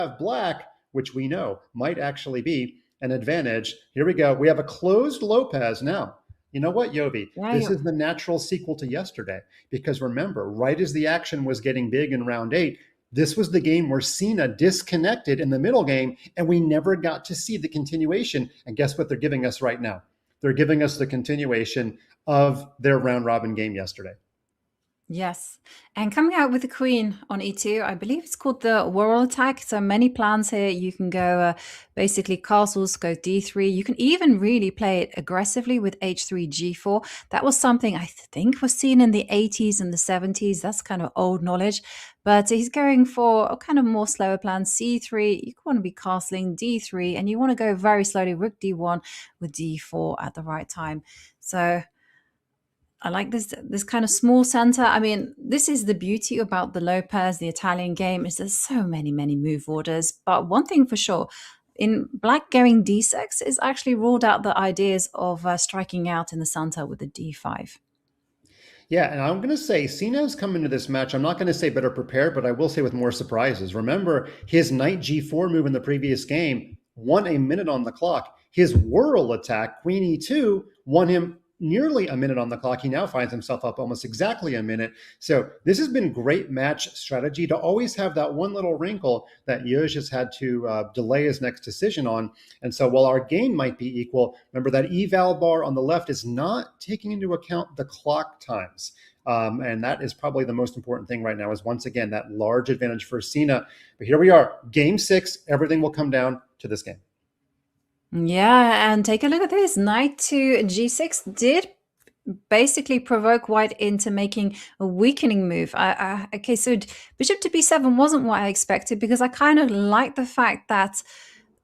have black, which we know might actually be an advantage. Here we go. We have a closed Lopez now. You know what, Yobi? Yeah, This is the natural sequel to yesterday. Because remember, right as the action was getting big in round 8, this was the game where Sina disconnected in the middle game, and we never got to see the continuation. And guess what they're giving us right now? They're giving us the continuation of their round robin game yesterday. yes. And coming out with the queen on e2, I believe it's called the whirl attack. So many plans here. You can go basically castles, go d3. You can even really play it aggressively with h3, g4. That was something I think was seen in the 80s and the 70s. That's kind of old knowledge. But he's going for a kind of more slower plan, c3. You want to be castling d3, and you want to go very slowly, rook d1 with d4 at the right time. So I like this kind of small center. I mean, this is the beauty about the Lopez, the Italian game, is there's so many move orders. But one thing for sure, in black going d6 is actually ruled out the ideas of striking out in the center with the d5. Yeah, and I'm going to say Sina's come into this match. I'm not going to say better prepared, but I will say with more surprises. Remember, his knight g4 move in the previous game won a minute on the clock. His whirl attack, queen e2, won him nearly a minute on the clock. He now finds himself up almost exactly a minute. So this has been great match strategy to always have that one little wrinkle that Yagiz has had to delay his next decision on. And so while our game might be equal, remember that eval bar on the left is not taking into account the clock times. And that is probably the most important thing right now, is once again, that large advantage for Sina. But here we are, game 6, everything will come down to this game. Yeah, and take a look at this. Knight to g6 did basically provoke white into making a weakening move. Okay, so bishop to b7 wasn't what I expected, because I kind of like the fact that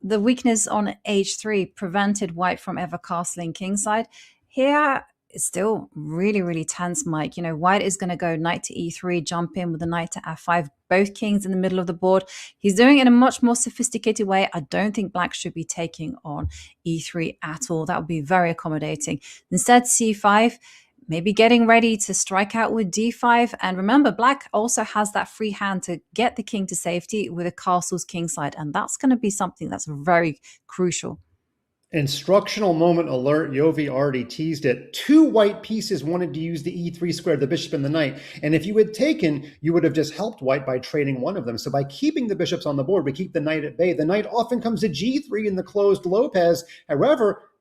the weakness on h3 prevented white from ever castling kingside. Here, it's still really tense, Mike. You know, white is going to go knight to e3, jump in with the knight to f5, both kings in the middle of the board. He's doing it in a much more sophisticated way. I don't think black should be taking on e3 at all. That would be very accommodating. Instead, c5, maybe getting ready to strike out with d5. And remember, black also has that free hand to get the king to safety with a castle's kingside. And that's going to be something that's very crucial. Instructional moment alert. Yovi already teased it. 2 white pieces wanted to use the e3 square, the bishop and the knight. And if you had taken, you would have just helped white by trading one of them. So by keeping the bishops on the board, we keep the knight at bay. The knight often comes to g3 in the closed Lopez. However,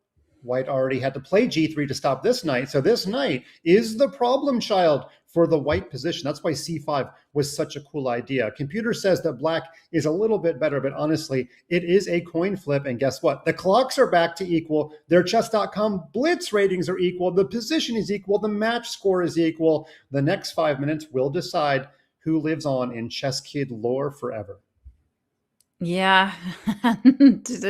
white already had to play g3 to stop this knight. So this knight is the problem child for the white position. That's why c5 was such a cool idea. Computer says that black is a little bit better, but honestly, it is a coin flip. And guess what? The clocks are back to equal. Their chess.com blitz ratings are equal. The position is equal. The match score is equal. The next 5 minutes will decide who lives on in ChessKid lore forever. Yeah,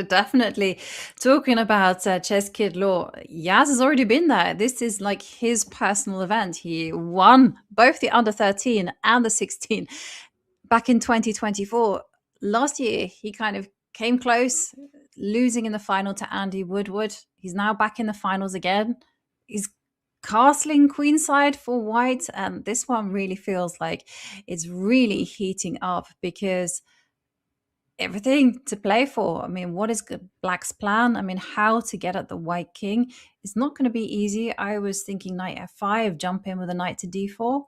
definitely. Talking about ChessKid lore, Yaz has already been there. This is like his personal event. He won both the under 13 and the 16 back in 2024. Last year, he kind of came close, losing in the final to Andy Woodward. He's now back in the finals again. He's castling queenside for white, and this one really feels like it's really heating up, because everything to play for. I mean, what is black's plan? I mean, how to get at the white king is not going to be easy. I was thinking knight f5, jump in with a knight to d4.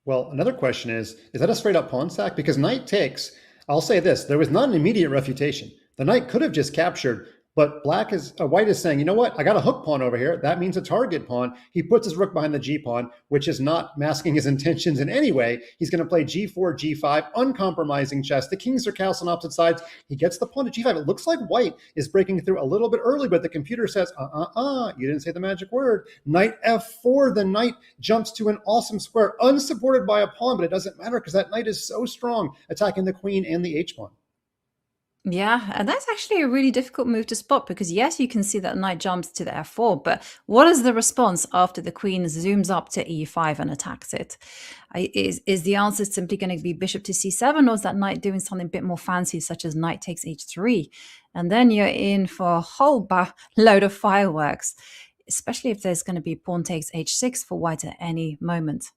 Well, another question is that a straight up pawn sack? Because knight takes, I'll say this, there was not an immediate refutation. The knight could have just captured, but white is saying, you know what? I got a hook pawn over here. That means a target pawn. He puts his rook behind the g pawn, which is not masking his intentions in any way. He's going to play g4, g5, uncompromising chess. The kings are cast on opposite sides. He gets the pawn to g5. It looks like white is breaking through a little bit early, but the computer says, you didn't say the magic word. Knight f4. The knight jumps to an awesome square, unsupported by a pawn, but it doesn't matter because that knight is so strong, attacking the queen and the h pawn. Yeah, and that's actually a really difficult move to spot, because yes, you can see that knight jumps to the f4, but what is the response after the queen zooms up to e5 and attacks it? Is the answer simply going to be bishop to c7, or is that knight doing something a bit more fancy, such as knight takes h3? And then you're in for a whole load of fireworks, especially if there's going to be pawn takes h6 for white at any moment.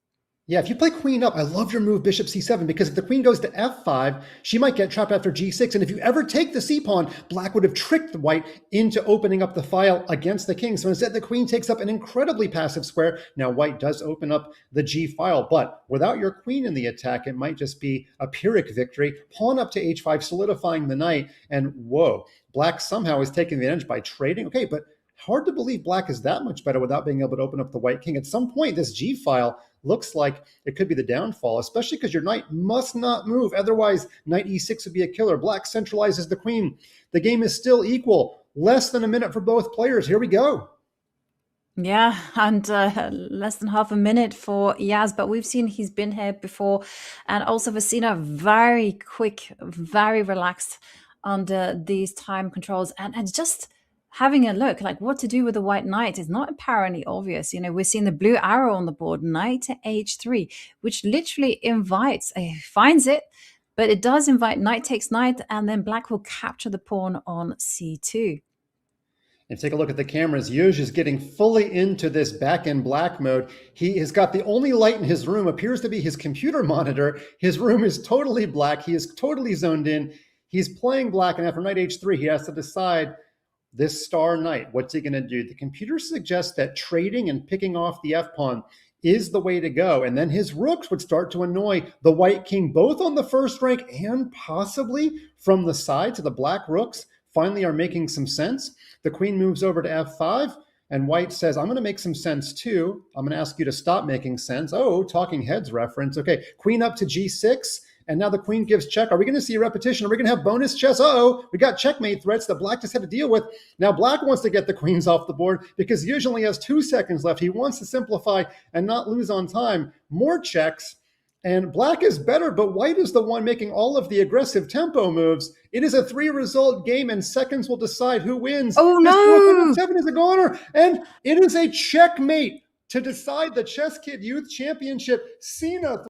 Yeah, if you play queen up, I love your move bishop c7 because if the queen goes to f5, she might get trapped after g6. And if you ever take the c pawn, black would have tricked white into opening up the file against the king. So instead, the queen takes up an incredibly passive square. Now, white does open up the g file, but without your queen in the attack, it might just be a Pyrrhic victory. Pawn up to h5, solidifying the knight. And whoa, black somehow is taking the edge by trading. Okay, but hard to believe black is that much better without being able to open up the white king. At some point, this g file looks like it could be the downfall, especially because your knight must not move. Otherwise, knight e6 would be a killer. Black centralizes the queen. The game is still equal. Less than a minute for both players. Here we go. Yeah, and less than half a minute for Yaz, but we've seen he's been here before. And also for Sina, very quick, very relaxed under these time controls. And just having a look, like what to do with the white knight is not apparently obvious. You know, we're seeing the blue arrow on the board, knight to h3, which literally invites, finds it, but it does invite knight takes knight, and then black will capture the pawn on c2. And take a look at the cameras. Yuj is getting fully into this back in black mode. He has got the only light in his room, appears to be his computer monitor. His room is totally black. He is totally zoned in. He's playing black, and after knight h3, he has to decide this star knight. What's he going to do? The computer suggests that trading and picking off the f-pawn is the way to go. And then his rooks would start to annoy the white king, both on the first rank and possibly from the side. So the black rooks finally are making some sense. The queen moves over to f5, and white says, I'm going to make some sense too. I'm going to ask you to stop making sense. Oh, talking heads reference. Okay, queen up to g6. And now the queen gives check. Are we going to see a repetition? Are we going to have bonus chess? Uh-oh, we got checkmate threats that black just had to deal with. Now black wants to get the queens off the board because he usually has 2 seconds left. He wants to simplify and not lose on time. More checks. And black is better, but white is the one making all of the aggressive tempo moves. It is a 3-result game, and seconds will decide who wins. Oh, no! This 7 is a goner, and it is a checkmate to decide the ChessKid Youth Championship. Sina